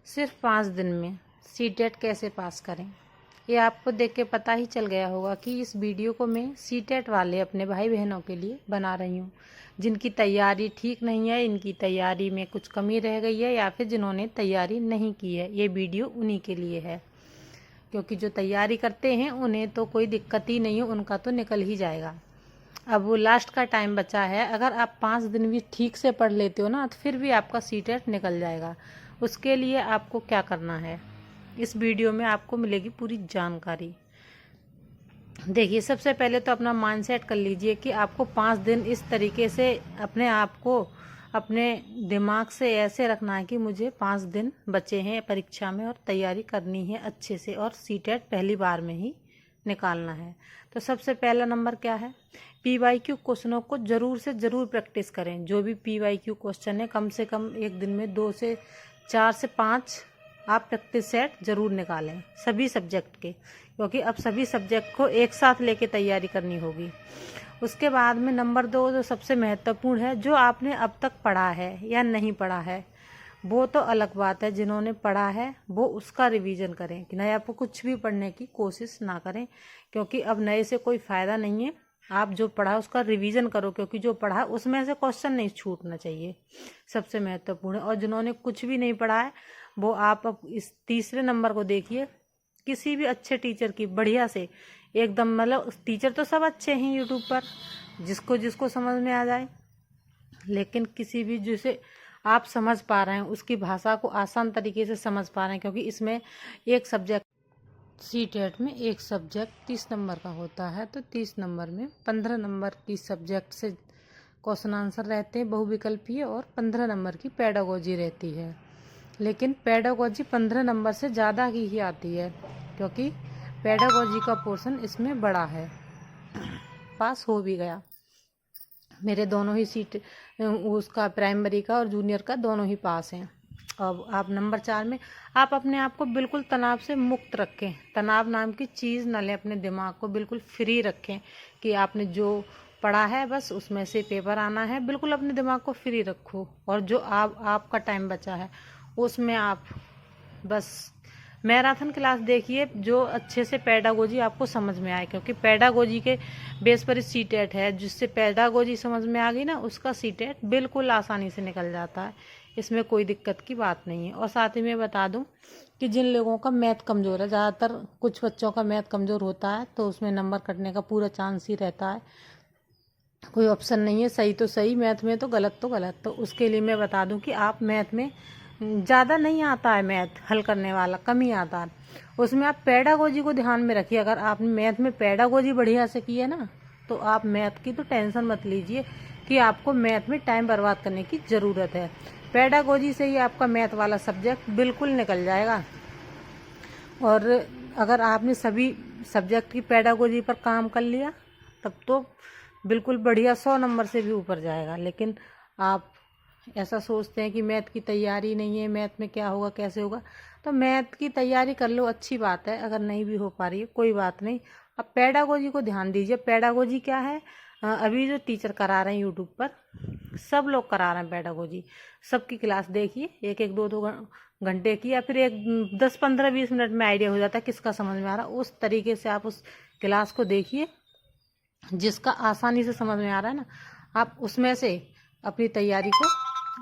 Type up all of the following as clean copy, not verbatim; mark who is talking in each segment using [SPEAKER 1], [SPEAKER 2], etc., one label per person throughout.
[SPEAKER 1] सिर्फ 5 दिन में सीटेट कैसे पास करें, ये आपको देख के पता ही चल गया होगा कि इस वीडियो को मैं सीटेट वाले अपने भाई बहनों के लिए बना रही हूँ, जिनकी तैयारी ठीक नहीं है, इनकी तैयारी में कुछ कमी रह गई है या फिर जिन्होंने तैयारी नहीं की है। ये वीडियो उन्हीं के लिए है, क्योंकि जो तैयारी करते हैं उन्हें तो कोई दिक्कत ही नहीं है, उनका तो निकल ही जाएगा। अब वो लास्ट का टाइम बचा है, अगर आप 5 दिन भी ठीक से पढ़ लेते हो ना तो फिर भी आपका सीटेट निकल जाएगा। उसके लिए आपको क्या करना है, इस वीडियो में आपको मिलेगी पूरी जानकारी। देखिए, सबसे पहले तो अपना माइंडसेट कर लीजिए कि आपको 5 दिन इस तरीके से अपने आप को अपने दिमाग से ऐसे रखना है कि मुझे 5 दिन बचे हैं परीक्षा में और तैयारी करनी है अच्छे से और सीटेट पहली बार में ही निकालना है। तो सबसे पहला नंबर क्या है, PYQ क्वेश्चनों को ज़रूर से ज़रूर प्रैक्टिस करें। जो भी PYQ क्वेश्चन है कम से कम एक दिन में 2 से 4 से 5 आप प्रैक्टिस सेट ज़रूर निकालें सभी सब्जेक्ट के, क्योंकि अब सभी सब्जेक्ट को एक साथ लेके तैयारी करनी होगी। उसके बाद में नंबर 2 जो सबसे महत्वपूर्ण है, जो आपने अब तक पढ़ा है या नहीं पढ़ा है वो तो अलग बात है, जिन्होंने पढ़ा है वो उसका रिवीजन करें कि नया आपको कुछ भी पढ़ने की कोशिश ना करें, क्योंकि अब नए से कोई फ़ायदा नहीं है। आप जो पढ़ा उसका रिवीजन करो, क्योंकि जो पढ़ा उसमें से क्वेश्चन नहीं छूटना चाहिए, सबसे महत्वपूर्ण है। और जिन्होंने कुछ भी नहीं पढ़ा है वो आप अब इस तीसरे नंबर को देखिए, किसी भी अच्छे टीचर की बढ़िया से एकदम, मतलब टीचर तो सब अच्छे हैं यूट्यूब पर, जिसको जिसको समझ में आ जाए, लेकिन किसी भी जिसे आप समझ पा रहे हैं उसकी भाषा को आसान तरीके से समझ पा रहे हैं, क्योंकि इसमें एक सब्जेक्ट सीटेट में एक सब्जेक्ट 30 नंबर का होता है, तो 30 नंबर में 15 नंबर की सब्जेक्ट से क्वेश्चन आंसर रहते हैं बहुविकल्पीय और 15 नंबर की पेडागोजी रहती है। लेकिन पेडागोजी 15 नंबर से ज़्यादा की ही आती है, क्योंकि पेडागोजी का पोर्शन इसमें बड़ा है। पास हो भी गया, मेरे दोनों ही सीट उसका प्राइमरी का और जूनियर का दोनों ही पास हैं। अब आप नंबर 4 में आप अपने आप को बिल्कुल तनाव से मुक्त रखें, तनाव नाम की चीज़ न लें, अपने दिमाग को बिल्कुल फ्री रखें कि आपने जो पढ़ा है बस उसमें से पेपर आना है, बिल्कुल अपने दिमाग को फ्री रखो। और जो आपका टाइम बचा है उसमें आप बस मैराथन क्लास देखिए, जो अच्छे से पेडागोजी आपको समझ में आए, क्योंकि पेडागोजी के बेस पर सीटेट है। जिससे पेडागोजी समझ में आ गई ना, उसका सीटेट बिल्कुल आसानी से निकल जाता है, इसमें कोई दिक्कत की बात नहीं है। और साथ ही में बता दूं कि जिन लोगों का मैथ कमज़ोर है, ज़्यादातर कुछ बच्चों का मैथ कमज़ोर होता है तो उसमें नंबर कटने का पूरा चांस ही रहता है, कोई ऑप्शन नहीं है सही तो सही, मैथ में तो गलत तो गलत। तो उसके लिए मैं बता दूं कि आप मैथ में ज़्यादा नहीं आता है, मैथ हल करने वाला कम ही आता है, उसमें आप पेडागोजी को ध्यान में रखिए। अगर आपने मैथ में पेडागोजी बढ़िया से की है ना, तो आप मैथ की तो टेंशन मत लीजिए कि आपको मैथ में टाइम बर्बाद करने की ज़रूरत है। पेडागोजी से ही आपका मैथ वाला सब्जेक्ट बिल्कुल निकल जाएगा। और अगर आपने सभी सब्जेक्ट की पेडागोजी पर काम कर लिया तब तो बिल्कुल बढ़िया 100 नंबर से भी ऊपर जाएगा। लेकिन आप ऐसा सोचते हैं कि मैथ की तैयारी नहीं है, मैथ में क्या होगा कैसे होगा, तो मैथ की तैयारी कर लो, अच्छी बात है। अगर नहीं भी हो पा रही है कोई बात नहीं, अब पेडागोजी को ध्यान दीजिए। पेडागोजी क्या है, अभी जो टीचर करा रहे हैं यूट्यूब पर, सब लोग करा रहे हैं पेडागोजी, सबकी क्लास देखिए, एक एक दो दो घंटे की, या फिर एक 10 15 20 मिनट में आइडिया हो जाता है किसका समझ में आ रहा है। उस तरीके से आप उस क्लास को देखिए, जिसका आसानी से समझ में आ रहा है ना, आप उसमें से अपनी तैयारी को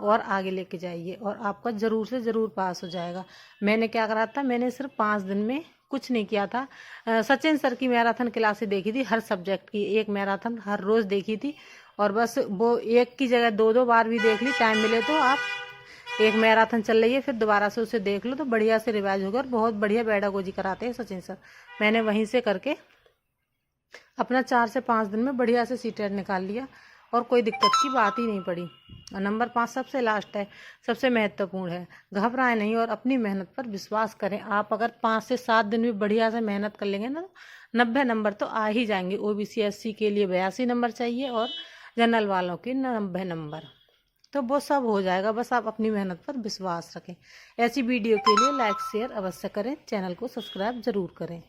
[SPEAKER 1] और आगे लेके जाइए और आपका ज़रूर से ज़रूर पास हो जाएगा। मैंने क्या करा था, मैंने सिर्फ 5 दिन में कुछ नहीं किया था। सचिन सर की मैराथन क्लासेस देखी थी, हर सब्जेक्ट की एक मैराथन हर रोज़ देखी थी, और बस वो एक की जगह 2-2 बार भी देख ली, टाइम मिले तो आप एक मैराथन चल रही है फिर दोबारा से उसे देख लो, तो बढ़िया से रिवाइज होगा। और बहुत बढ़िया पेडागोजी कराते हैं सचिन सर, मैंने वहीं से करके अपना 4 से 5 दिन में बढ़िया से सीटेट निकाल लिया और कोई दिक्कत की बात ही नहीं पड़ी। नंबर 5 सबसे लास्ट है, सबसे महत्वपूर्ण है, घबराएं नहीं और अपनी मेहनत पर विश्वास करें। आप अगर 5 से 7 दिन में बढ़िया से मेहनत कर लेंगे ना, 90 नंबर तो आ ही जाएंगे। OBC SC के लिए 82 नंबर चाहिए और जनरल वालों के 90 नंबर, तो वो सब हो जाएगा। बस आप अपनी मेहनत पर विश्वास रखें। ऐसी वीडियो के लिए लाइक शेयर अवश्य करें, चैनल को सब्सक्राइब ज़रूर करें।